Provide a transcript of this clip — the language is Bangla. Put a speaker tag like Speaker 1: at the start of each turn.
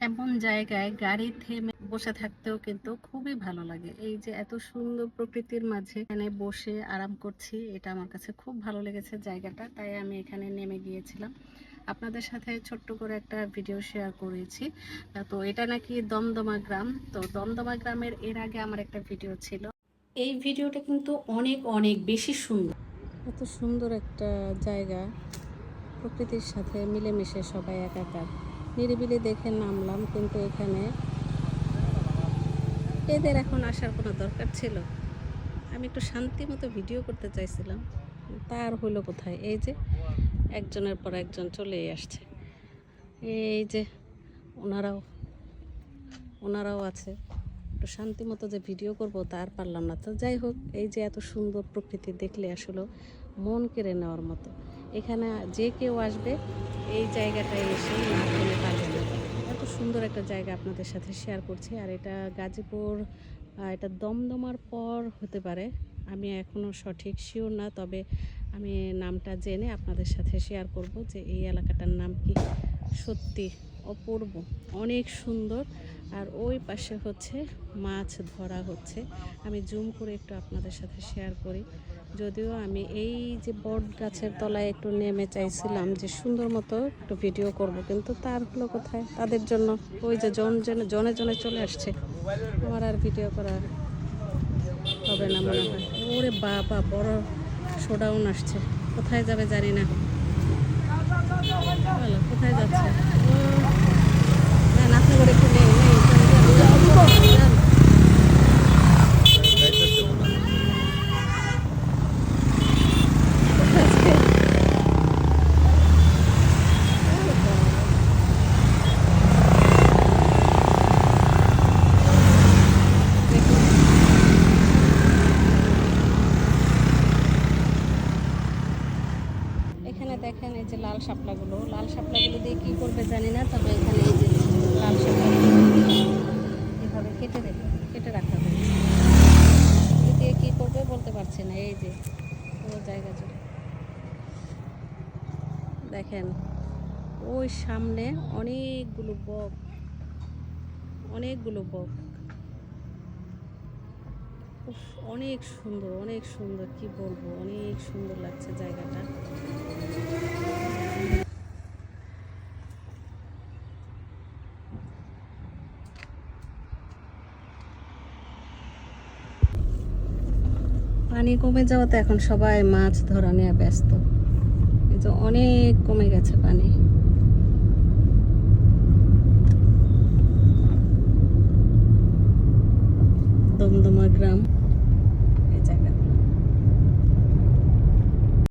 Speaker 1: এমন জায়গায় গাড়ি থেমে বসে থাকতেও কিন্তু খুবই ভালো লাগে। এই যে এত সুন্দর প্রকৃতির মাঝে এখানে বসে আরাম করছি, এটা আমার কাছে খুব ভালো লেগেছে জায়গাটা, তাই আমি এখানে নেমে গিয়েছিলাম। আপনাদের সাথে ছোট্ট করে একটা ভিডিও শেয়ার করেছি। তো এটা নাকি দমদমা গ্রাম। তো দমদমা গ্রামের এর আগে আমার একটা ভিডিও ছিল। এই ভিডিওটা কিন্তু অনেক অনেক বেশি সুন্দর। এত সুন্দর একটা জায়গা, প্রকৃতির সাথে মিলেমিশে সবাই একাকার। নিরিবিলি দেখে নামলাম, কিন্তু এখানে এদের এখন আসার কোনো দরকার ছিল? আমি একটু শান্তি মতো ভিডিও করতে চাইছিলাম, তার হইলো কোথায়? এই যে একজনের পর একজন চলেই আসছে। এই যে ওনারাও ওনারাও আছে। একটু শান্তি মতো যে ভিডিও করব তার পারলাম না। তো যাই হোক, এই যে এত সুন্দর প্রকৃতি দেখলে আসলে মন কেড়ে নেওয়ার মতো। এখানে যে কেউ আসবে এই জায়গাটায় এসে না পেলে পারবে না। এত সুন্দর একটা জায়গা আপনাদের সাথে শেয়ার করছি। আর এটা গাজীপুর, এটা দমদমার পর হতে পারে, আমি এখনও সঠিক শিওর না। তবে আমি নামটা জেনে আপনাদের সাথে শেয়ার করব যে এই এলাকাটার নাম কি। সত্যি অপূর্ব, অনেক সুন্দর। আর ওই পাশে হচ্ছে মাছ ধরা হচ্ছে। আমি জুম করে একটু আপনাদের সাথে শেয়ার করি। যদিও আমি এই যে বট গাছের তলায় একটু নেমে চাইছিলাম যে সুন্দর মতো একটু ভিডিও করব, কিন্তু তার হলো কোথায়? তাদের জন্য ওই যে জনে জনে চলে আসছে। আমার আর ভিডিও করা হবে না মনে হয়। ওরে বাবা, বড় শোডাউন আসছে। কোথায় যাবে জানি না। কোথায় যাচ্ছে? না, আপনি করে একটু নেই এখানে দেখেন, এই যে লাল শাপলাগুলো দিয়ে কি করবে জানি না। তবে এখানে এই যে লাল শাপলাগুলো এভাবে কেটে রাখা হবে। দিয়ে কি করবে বলতে পারছি না। এই যে পুরো জায়গা জুড়ে দেখেন, ওই সামনে অনেকগুলো বক। উফ, অনেক সুন্দর, কি বলবো, অনেক সুন্দর লাগছে জায়গাটা। পানি কমে যাওয়াতে এখন সবাই মাছ ধরা নিয়ে ব্যস্ত। এই যে অনেক কমে গেছে পানি। দমদমা গ্রাম।